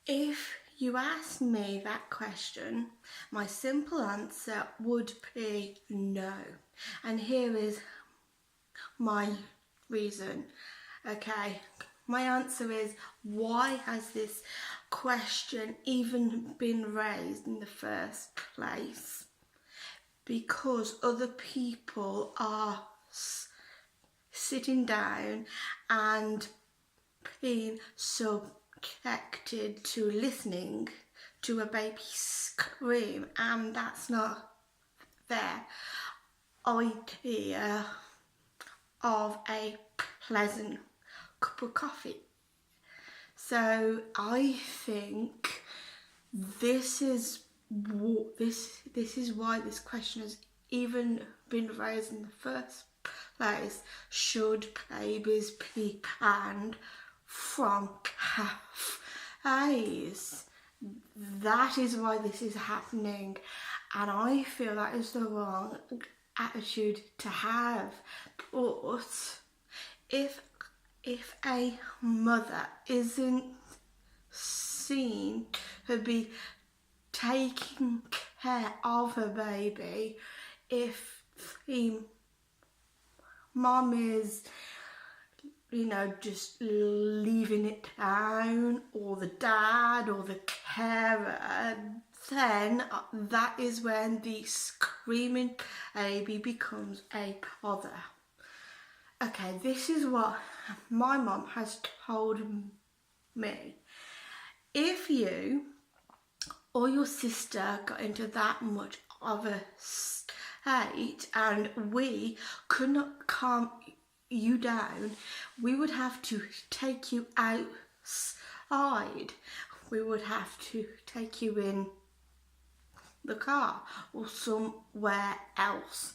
If you asked me that question, my simple answer would be no. And here is my reason. Okay, my answer is, why has this question even been raised in the first place? Because other people are sitting down and being subjected to listening to a baby scream, and that's not their idea of a pleasant cup of coffee. So I think this is why this question has even been raised in the first place. Should babies be banned from cafes? That is why this is happening, and I feel that is the wrong attitude to have. But if a mother isn't seen to be taking care of her baby, if the mom is, just leaving it down, or the dad or the carer, then that is when the screaming baby becomes a bother. Okay, this is what my mom has told me. If you or your sister got into that much of a state and we could not calm you down, we would have to take you outside. We would have to take you in the car or somewhere else,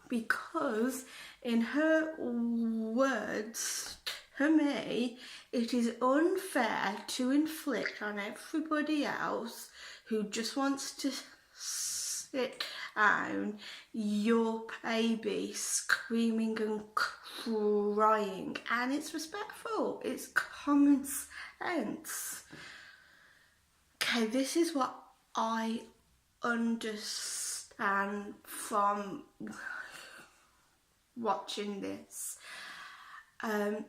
because in her words to me, it is unfair to inflict on everybody else who just wants to sit down your baby screaming and crying, and it's respectful, it's common sense. Okay, this is what I understand from watching this.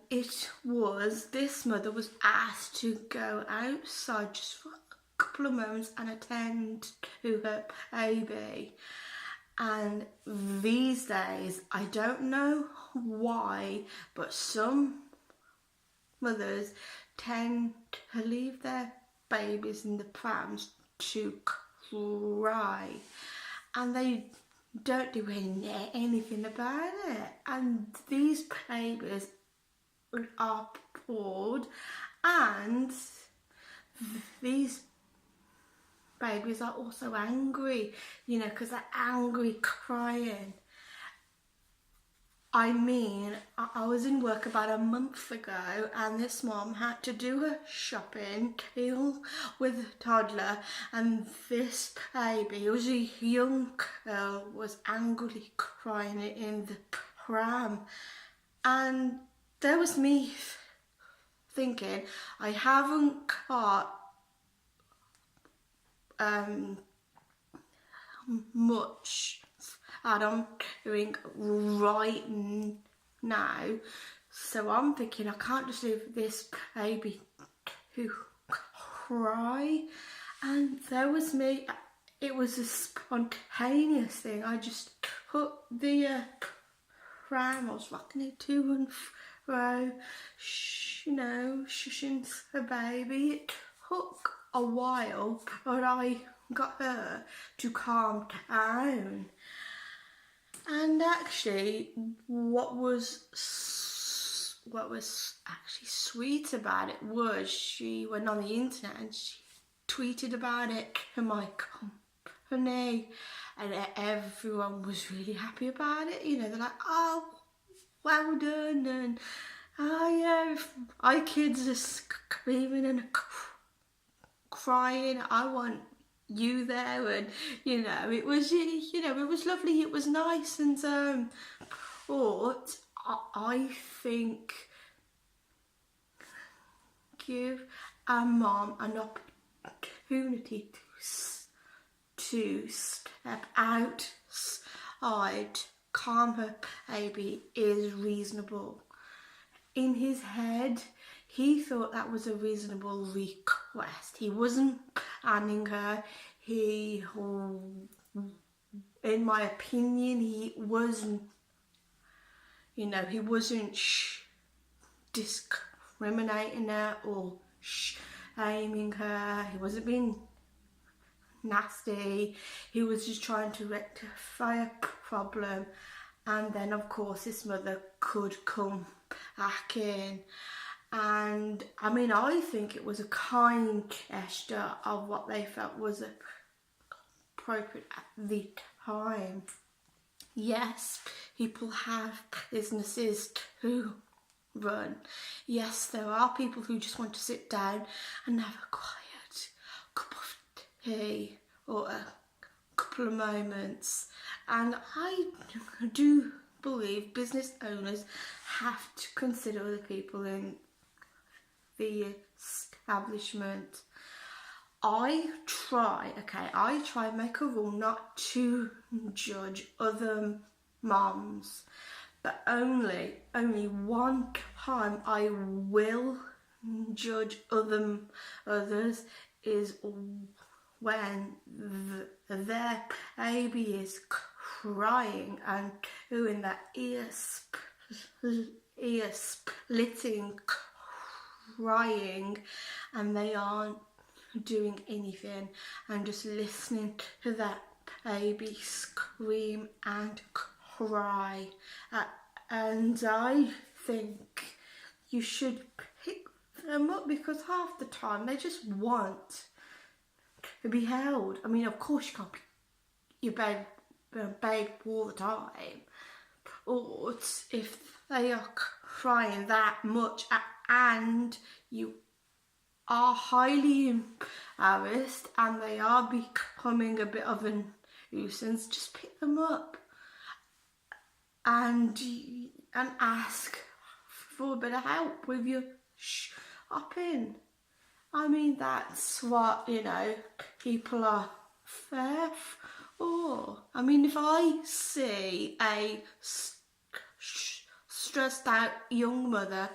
This mother was asked to go outside just for a couple of moments and attend to her baby. And these days, I don't know why, but some mothers tend to leave their babies in the prams to cry, and they don't do anything about it. And these babies are bored, and these babies are also angry, because they're angry crying. I mean, I was in work about a month ago, and this mom had to do her shopping, deal with a toddler, and this baby, who was a young girl, was angrily crying in the pram. And there was me thinking, I haven't got much that I'm doing right now, so I'm thinking I can't just leave this baby to cry. And there was me, it was a spontaneous thing. I just put the pram, I was rocking it to and fro, shushing the baby. It took a while, but I got her to calm down. And actually, what was actually sweet about it was she went on the internet and she tweeted about it to my company, and everyone was really happy about it. They're like, oh, well done, and oh yeah, if my kids are screaming and crying, I want you there. And it was lovely, it was nice. And but I think give our mom an opportunity to step outside, calm her baby, is reasonable. In his head, he thought that was a reasonable request. He wasn't banning her. In my opinion, he wasn't discriminating her or shaming her. He wasn't being nasty. He was just trying to rectify a problem, and then of course his mother could come back in. And I mean, I think it was a kind gesture of what they felt was appropriate at the time. Yes, people have businesses to run. Yes, there are people who just want to sit down and have a quiet cup of tea or a couple of moments. And I do believe business owners have to consider the people in the establishment. I try and make a rule not to judge other moms, but only one time I will judge others is when their baby is crying and doing that ear splitting crying, and they aren't doing anything and just listening to that baby scream and cry. And I think you should pick them up, because half the time they just want to be held. I mean, of course you can't pick your babe all the time, or if they are crying that much and you are highly embarrassed and they are becoming a bit of a nuisance, just pick them up and ask for a bit of help with your shopping. I mean, that's what, people are fair for. I mean, if I see a stressed out young mother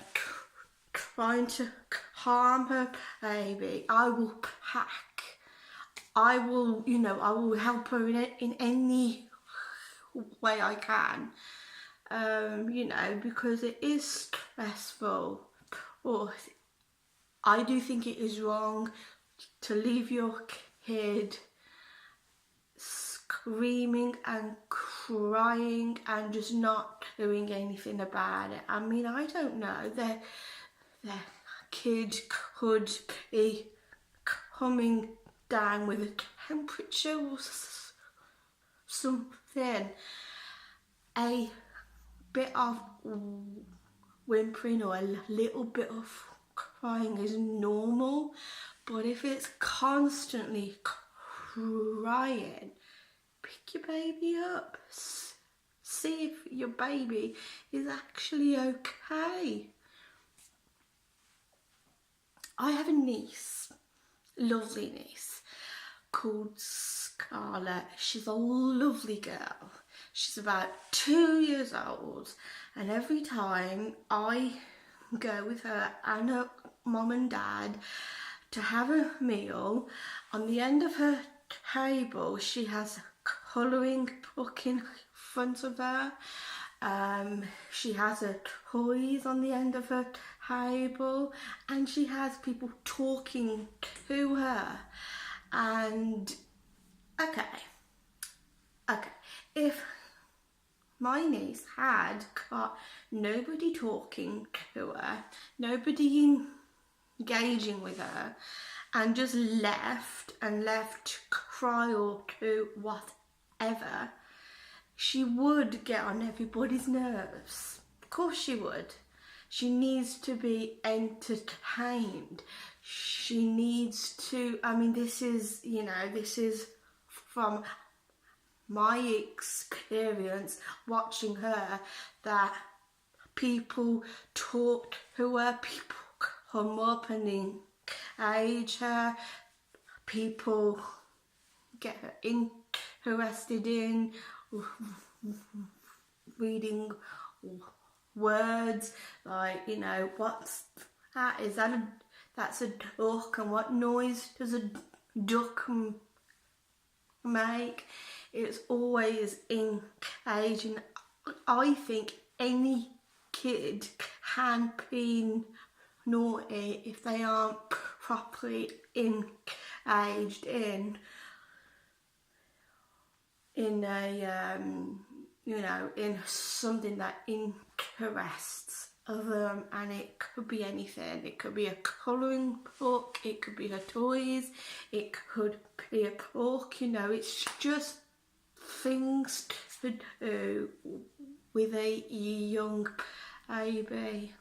trying to calm her baby, I will pack. I will help her in any way I can, because it is stressful. Or I do think it is wrong to leave your kid screaming and crying and just not doing anything about it. I mean, I don't know, their kid could be coming down with a temperature or something. A bit of whimpering or a little bit of crying is normal, but if it's constantly crying, pick your baby up. See if your baby is actually okay. I have a niece, lovely niece, called Scarlett. She's a lovely girl. She's about 2 years old, and every time I go with her and her mum and dad to have a meal, on the end of her table she has a colouring book in front of her. She has her toys on the end of her table, and she has people talking to her. And okay, if my niece had got nobody talking to her, nobody engaging with her, and just left to cry or to whatever, she would get on everybody's nerves. Of course she would. She needs to be entertained. She needs to, this is from my experience watching her, that people talk to her, people come up and age her. People get interested in reading words like, you know, what's that? Is that that's a duck, and what noise does a duck make? It's always engaging. I think any kid can be naughty if they aren't properly engaged in a you know, in something that interests them, and it could be anything. It could be a colouring book, it could be a toys, it could be a book, you know, it's just things to do with a young baby.